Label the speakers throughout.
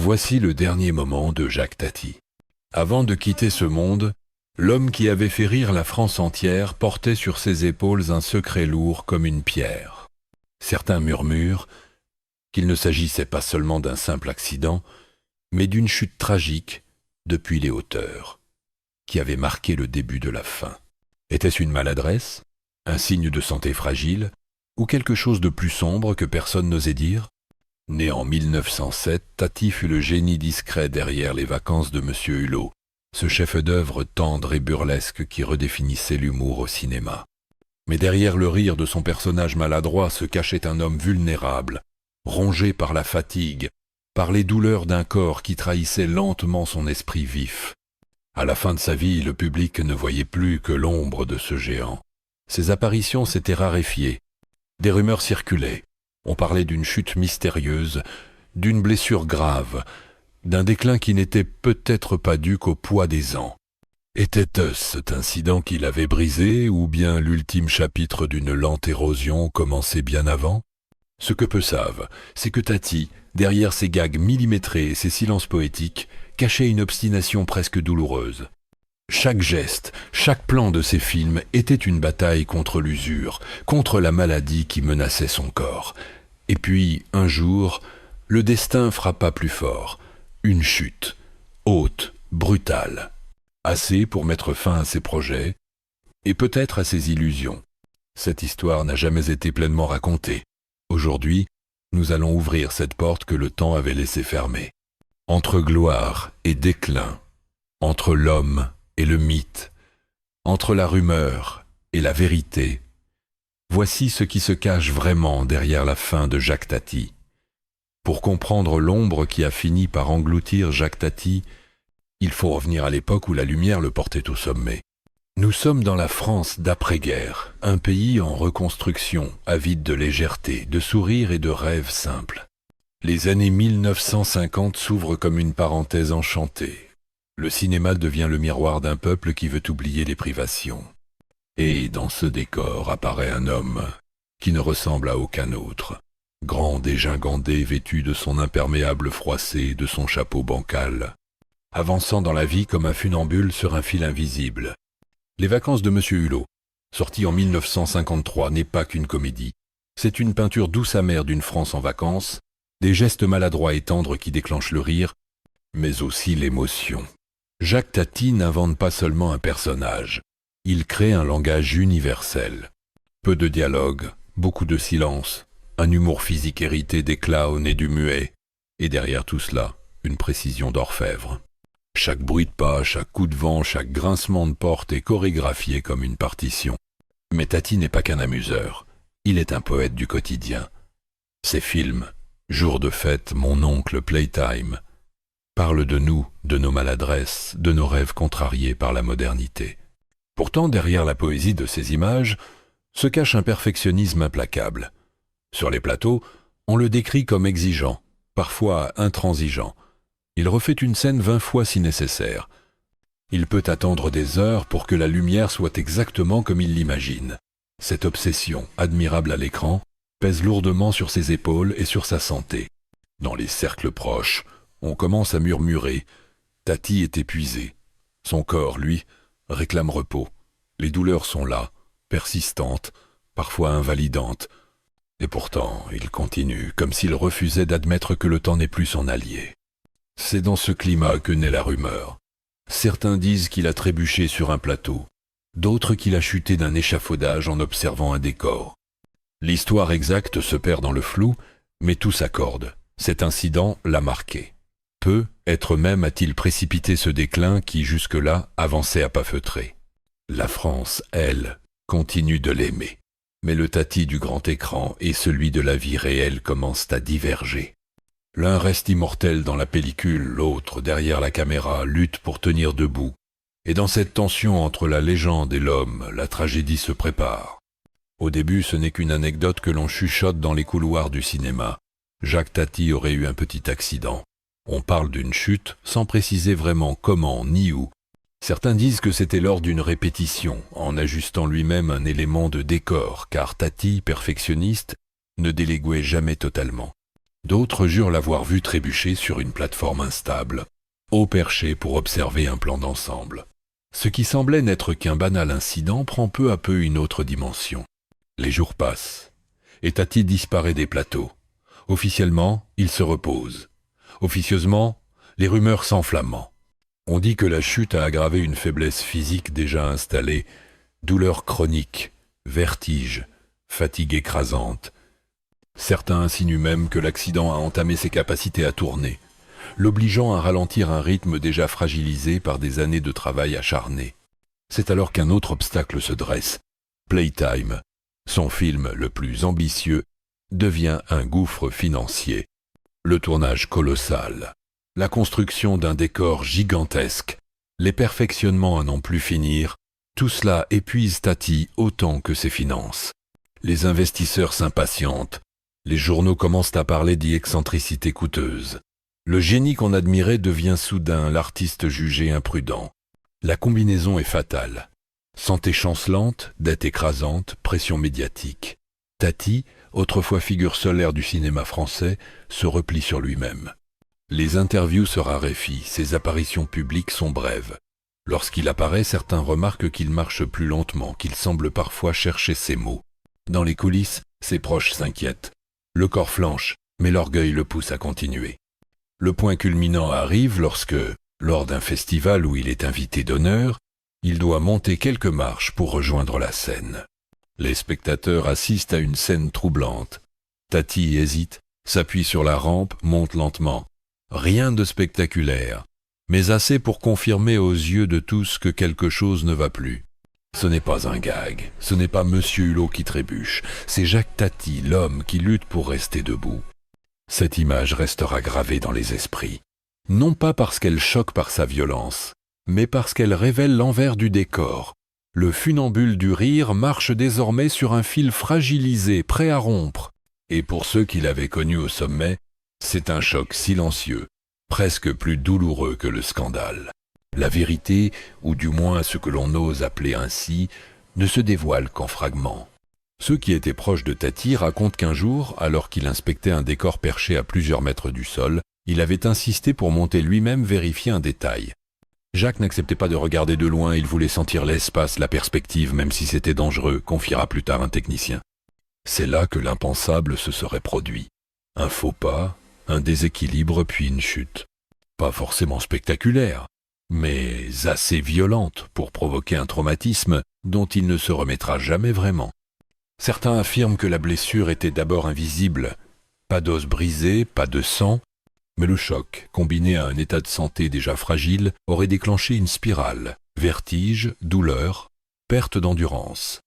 Speaker 1: Voici le dernier moment de Jacques Tati. Avant de quitter ce monde, l'homme qui avait fait rire la France entière portait sur ses épaules un secret lourd comme une pierre. Certains murmurent qu'il ne s'agissait pas seulement d'un simple accident, mais d'une chute tragique depuis les hauteurs, qui avait marqué le début de la fin. Était-ce une maladresse, un signe de santé fragile, ou quelque chose de plus sombre que personne n'osait dire? Né en 1907, Tati fut le génie discret derrière Les Vacances de Monsieur Hulot, ce chef-d'œuvre tendre et burlesque qui redéfinissait l'humour au cinéma. Mais derrière le rire de son personnage maladroit se cachait un homme vulnérable, rongé par la fatigue, par les douleurs d'un corps qui trahissait lentement son esprit vif. À la fin de sa vie, le public ne voyait plus que l'ombre de ce géant. Ses apparitions s'étaient raréfiées. Des rumeurs circulaient. On parlait d'une chute mystérieuse, d'une blessure grave, d'un déclin qui n'était peut-être pas dû qu'au poids des ans. Était-ce cet incident qui l'avait brisé, ou bien l'ultime chapitre d'une lente érosion commencé bien avant? Ce que peu savent, c'est que Tati, derrière ses gags millimétrés et ses silences poétiques, cachait une obstination presque douloureuse. Chaque geste, chaque plan de ses films était une bataille contre l'usure, contre la maladie qui menaçait son corps. Et puis, un jour, le destin frappa plus fort. Une chute, haute, brutale. Assez pour mettre fin à ses projets, et peut-être à ses illusions. Cette histoire n'a jamais été pleinement racontée. Aujourd'hui, nous allons ouvrir cette porte que le temps avait laissée fermer. Entre gloire et déclin, entre l'homme et le mythe, entre la rumeur et la vérité, voici ce qui se cache vraiment derrière la fin de Jacques Tati. Pour comprendre l'ombre qui a fini par engloutir Jacques Tati, il faut revenir à l'époque où la lumière le portait au sommet. Nous sommes dans la France d'après-guerre, un pays en reconstruction, avide de légèreté, de sourires et de rêves simples. Les années 1950 s'ouvrent comme une parenthèse enchantée. Le cinéma devient le miroir d'un peuple qui veut oublier les privations. Et dans ce décor apparaît un homme qui ne ressemble à aucun autre. Grand dégingandé, vêtu de son imperméable froissé, de son chapeau bancal, avançant dans la vie comme un funambule sur un fil invisible. Les Vacances de Monsieur Hulot, sorti en 1953, n'est pas qu'une comédie. C'est une peinture douce amère d'une France en vacances, des gestes maladroits et tendres qui déclenchent le rire, mais aussi l'émotion. Jacques Tati n'invente pas seulement un personnage, il crée un langage universel. Peu de dialogue, beaucoup de silence, un humour physique hérité des clowns et du muet, et derrière tout cela, une précision d'orfèvre. Chaque bruit de pas, chaque coup de vent, chaque grincement de porte est chorégraphié comme une partition. Mais Tati n'est pas qu'un amuseur, il est un poète du quotidien. Ses films, Jour de fête, Mon oncle, Playtime, parlent de nous, de nos maladresses, de nos rêves contrariés par la modernité. Pourtant, derrière la poésie de ces images, se cache un perfectionnisme implacable. Sur les plateaux, on le décrit comme exigeant, parfois intransigeant. Il refait une scène 20 fois si nécessaire. Il peut attendre des heures pour que la lumière soit exactement comme il l'imagine. Cette obsession, admirable à l'écran, pèse lourdement sur ses épaules et sur sa santé. Dans les cercles proches, on commence à murmurer. Tati est épuisé. Son corps, lui, réclame repos. Les douleurs sont là, persistantes, parfois invalidantes. Et pourtant, il continue, comme s'il refusait d'admettre que le temps n'est plus son allié. C'est dans ce climat que naît la rumeur. Certains disent qu'il a trébuché sur un plateau, d'autres qu'il a chuté d'un échafaudage en observant un décor. L'histoire exacte se perd dans le flou, mais tout s'accorde. Cet incident l'a marqué. Peu, être même a-t-il précipité ce déclin qui, jusque-là, avançait à pas feutrés. La France, elle, continue de l'aimer. Mais le Tati du grand écran et celui de la vie réelle commencent à diverger. L'un reste immortel dans la pellicule, l'autre, derrière la caméra, lutte pour tenir debout. Et dans cette tension entre la légende et l'homme, la tragédie se prépare. Au début, ce n'est qu'une anecdote que l'on chuchote dans les couloirs du cinéma. Jacques Tati aurait eu un petit accident. On parle d'une chute, sans préciser vraiment comment ni où. Certains disent que c'était lors d'une répétition, en ajustant lui-même un élément de décor, car Tati, perfectionniste, ne déléguait jamais totalement. D'autres jurent l'avoir vu trébucher sur une plateforme instable, haut perché pour observer un plan d'ensemble. Ce qui semblait n'être qu'un banal incident prend peu à peu une autre dimension. Les jours passent, et Tati disparaît des plateaux. Officiellement, il se repose. Officieusement, les rumeurs s'enflamment. On dit que la chute a aggravé une faiblesse physique déjà installée, douleurs chroniques, vertiges, fatigue écrasante. Certains insinuent même que l'accident a entamé ses capacités à tourner, l'obligeant à ralentir un rythme déjà fragilisé par des années de travail acharné. C'est alors qu'un autre obstacle se dresse. Playtime, son film le plus ambitieux, devient un gouffre financier. Le tournage colossal, la construction d'un décor gigantesque, les perfectionnements à n'en plus finir, tout cela épuise Tati autant que ses finances. Les investisseurs s'impatientent. Les journaux commencent à parler d'excentricité coûteuse. Le génie qu'on admirait devient soudain l'artiste jugé imprudent. La combinaison est fatale. Santé chancelante, dette écrasante, pression médiatique. Tati, autrefois figure solaire du cinéma français, se replie sur lui-même. Les interviews se raréfient, ses apparitions publiques sont brèves. Lorsqu'il apparaît, certains remarquent qu'il marche plus lentement, qu'il semble parfois chercher ses mots. Dans les coulisses, ses proches s'inquiètent. Le corps flanche, mais l'orgueil le pousse à continuer. Le point culminant arrive lorsque, lors d'un festival où il est invité d'honneur, il doit monter quelques marches pour rejoindre la scène. Les spectateurs assistent à une scène troublante. Tati hésite, s'appuie sur la rampe, monte lentement. Rien de spectaculaire, mais assez pour confirmer aux yeux de tous que quelque chose ne va plus. Ce n'est pas un gag, ce n'est pas Monsieur Hulot qui trébuche, c'est Jacques Tati, l'homme qui lutte pour rester debout. Cette image restera gravée dans les esprits, non pas parce qu'elle choque par sa violence, mais parce qu'elle révèle l'envers du décor. Le funambule du rire marche désormais sur un fil fragilisé, prêt à rompre. Et pour ceux qui l'avaient connu au sommet, c'est un choc silencieux, presque plus douloureux que le scandale. La vérité, ou du moins ce que l'on ose appeler ainsi, ne se dévoile qu'en fragments. Ceux qui étaient proches de Tati racontent qu'un jour, alors qu'il inspectait un décor perché à plusieurs mètres du sol, il avait insisté pour monter lui-même vérifier un détail. Jacques n'acceptait pas de regarder de loin, il voulait sentir l'espace, la perspective, même si c'était dangereux, confiera plus tard un technicien. C'est là que l'impensable se serait produit. Un faux pas, un déséquilibre puis une chute. Pas forcément spectaculaire, mais assez violente pour provoquer un traumatisme dont il ne se remettra jamais vraiment. Certains affirment que la blessure était d'abord invisible, pas d'os brisé, pas de sang, mais le choc, combiné à un état de santé déjà fragile, aurait déclenché une spirale, vertige, douleur, perte d'endurance.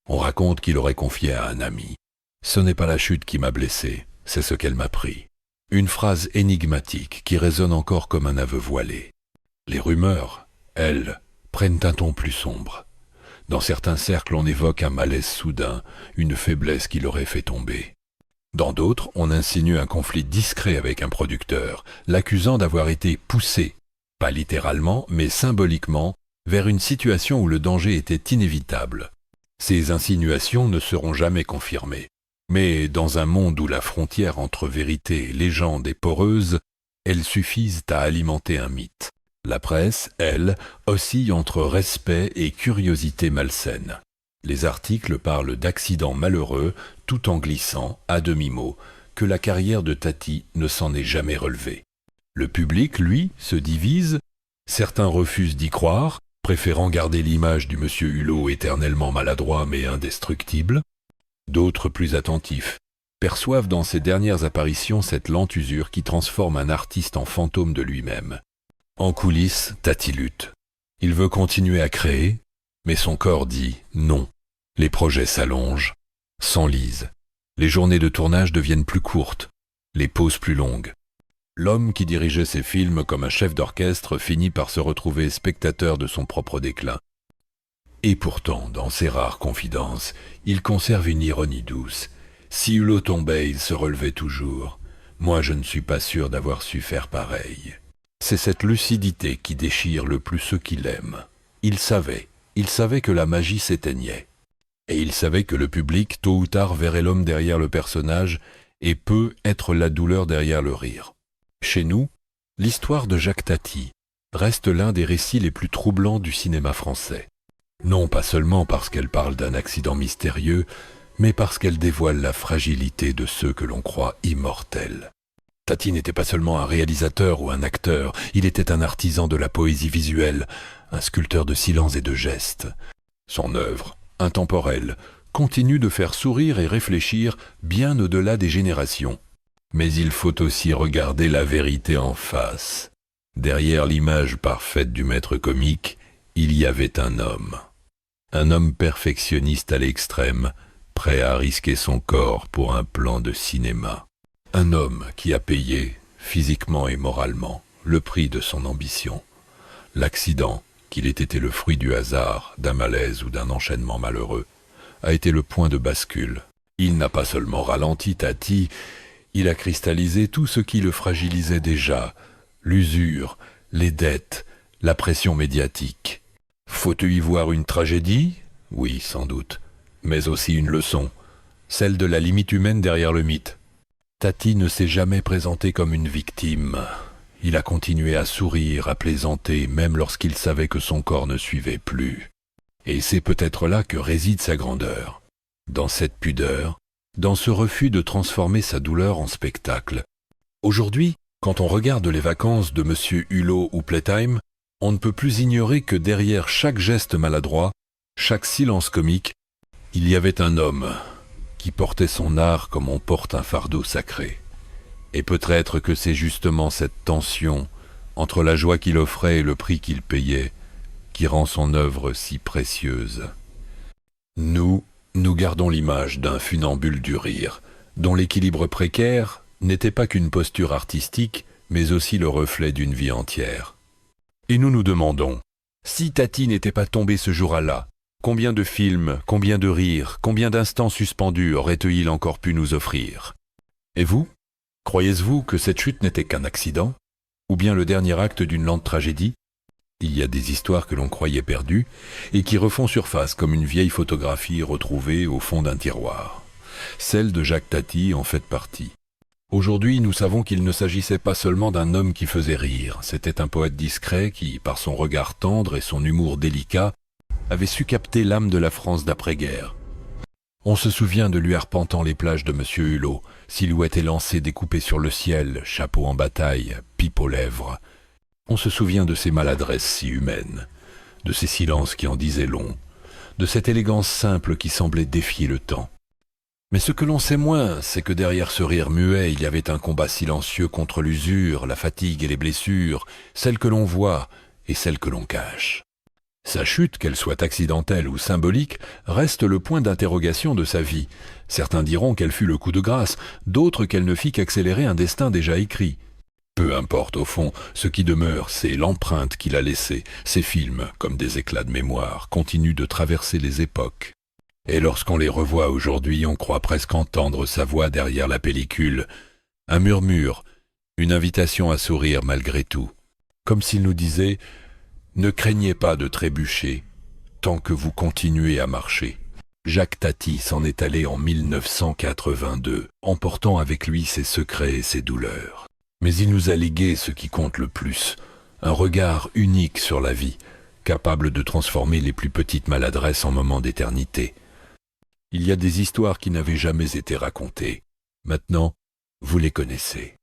Speaker 1: On raconte qu'il aurait confié à un ami. « Ce n'est pas la chute qui m'a blessé, c'est ce qu'elle m'a pris. » Une phrase énigmatique qui résonne encore comme un aveu voilé. Les rumeurs, elles, prennent un ton plus sombre. Dans certains cercles, on évoque un malaise soudain, une faiblesse qui l'aurait fait tomber. Dans d'autres, on insinue un conflit discret avec un producteur, l'accusant d'avoir été poussé, pas littéralement, mais symboliquement, vers une situation où le danger était inévitable. Ces insinuations ne seront jamais confirmées. Mais dans un monde où la frontière entre vérité et légende est poreuse, elles suffisent à alimenter un mythe. La presse, elle, oscille entre respect et curiosité malsaine. Les articles parlent d'accidents malheureux, tout en glissant, à demi-mot, que la carrière de Tati ne s'en est jamais relevée. Le public, lui, se divise. Certains refusent d'y croire, préférant garder l'image du monsieur Hulot éternellement maladroit mais indestructible. D'autres, plus attentifs, perçoivent dans ses dernières apparitions cette lente usure qui transforme un artiste en fantôme de lui-même. En coulisses, Tati lutte. Il veut continuer à créer, mais son corps dit non. Les projets s'allongent, s'enlisent. Les journées de tournage deviennent plus courtes, les pauses plus longues. L'homme qui dirigeait ses films comme un chef d'orchestre finit par se retrouver spectateur de son propre déclin. Et pourtant, dans ses rares confidences, il conserve une ironie douce. Si Hulot tombait, il se relevait toujours. Moi, je ne suis pas sûr d'avoir su faire pareil. C'est cette lucidité qui déchire le plus ceux qui l'aiment. Il savait que la magie s'éteignait. Et il savait que le public, tôt ou tard, verrait l'homme derrière le personnage et peut être la douleur derrière le rire. Chez nous, l'histoire de Jacques Tati reste l'un des récits les plus troublants du cinéma français. Non pas seulement parce qu'elle parle d'un accident mystérieux, mais parce qu'elle dévoile la fragilité de ceux que l'on croit immortels. Tati n'était pas seulement un réalisateur ou un acteur, il était un artisan de la poésie visuelle, un sculpteur de silence et de gestes. Son œuvre, intemporelle, continue de faire sourire et réfléchir bien au-delà des générations. Mais il faut aussi regarder la vérité en face. Derrière l'image parfaite du maître comique, il y avait un homme. Un homme perfectionniste à l'extrême, prêt à risquer son corps pour un plan de cinéma. Un homme qui a payé, physiquement et moralement, le prix de son ambition. L'accident, qu'il ait été le fruit du hasard, d'un malaise ou d'un enchaînement malheureux, a été le point de bascule. Il n'a pas seulement ralenti Tati, il a cristallisé tout ce qui le fragilisait déjà, l'usure, les dettes, la pression médiatique. Faut-il y voir une tragédie? Oui, sans doute, mais aussi une leçon, celle de la limite humaine derrière le mythe. Tati ne s'est jamais présenté comme une victime. Il a continué à sourire, à plaisanter, même lorsqu'il savait que son corps ne suivait plus. Et c'est peut-être là que réside sa grandeur. Dans cette pudeur, dans ce refus de transformer sa douleur en spectacle. Aujourd'hui, quand on regarde les vacances de M. Hulot ou Playtime, on ne peut plus ignorer que derrière chaque geste maladroit, chaque silence comique, il y avait un homme qui portait son art comme on porte un fardeau sacré. Et peut-être que c'est justement cette tension entre la joie qu'il offrait et le prix qu'il payait qui rend son œuvre si précieuse. Nous gardons l'image d'un funambule du rire, dont l'équilibre précaire n'était pas qu'une posture artistique, mais aussi le reflet d'une vie entière. Et nous nous demandons, si Tati n'était pas tombé ce jour-là, combien de films, combien de rires, combien d'instants suspendus aurait-il encore pu nous offrir? Et vous? Croyez-vous que cette chute n'était qu'un accident? Ou bien le dernier acte d'une lente tragédie? Il y a des histoires que l'on croyait perdues et qui refont surface comme une vieille photographie retrouvée au fond d'un tiroir. Celle de Jacques Tati en fait partie. Aujourd'hui, nous savons qu'il ne s'agissait pas seulement d'un homme qui faisait rire. C'était un poète discret qui, par son regard tendre et son humour délicat, avait su capter l'âme de la France d'après-guerre. On se souvient de lui arpentant les plages de M. Hulot, silhouette élancée découpée sur le ciel, chapeau en bataille, pipe aux lèvres. On se souvient de ses maladresses si humaines, de ses silences qui en disaient long, de cette élégance simple qui semblait défier le temps. Mais ce que l'on sait moins, c'est que derrière ce rire muet, il y avait un combat silencieux contre l'usure, la fatigue et les blessures, celles que l'on voit et celles que l'on cache. Sa chute, qu'elle soit accidentelle ou symbolique, reste le point d'interrogation de sa vie. Certains diront qu'elle fut le coup de grâce, d'autres qu'elle ne fit qu'accélérer un destin déjà écrit. Peu importe au fond, ce qui demeure, c'est l'empreinte qu'il a laissée. Ses films, comme des éclats de mémoire, continuent de traverser les époques. Et lorsqu'on les revoit aujourd'hui, on croit presque entendre sa voix derrière la pellicule. Un murmure, une invitation à sourire malgré tout. Comme s'il nous disait « Ne craignez pas de trébucher, tant que vous continuez à marcher ». Jacques Tati s'en est allé en 1982, emportant avec lui ses secrets et ses douleurs. Mais il nous a légué ce qui compte le plus, un regard unique sur la vie, capable de transformer les plus petites maladresses en moments d'éternité. Il y a des histoires qui n'avaient jamais été racontées. Maintenant, vous les connaissez.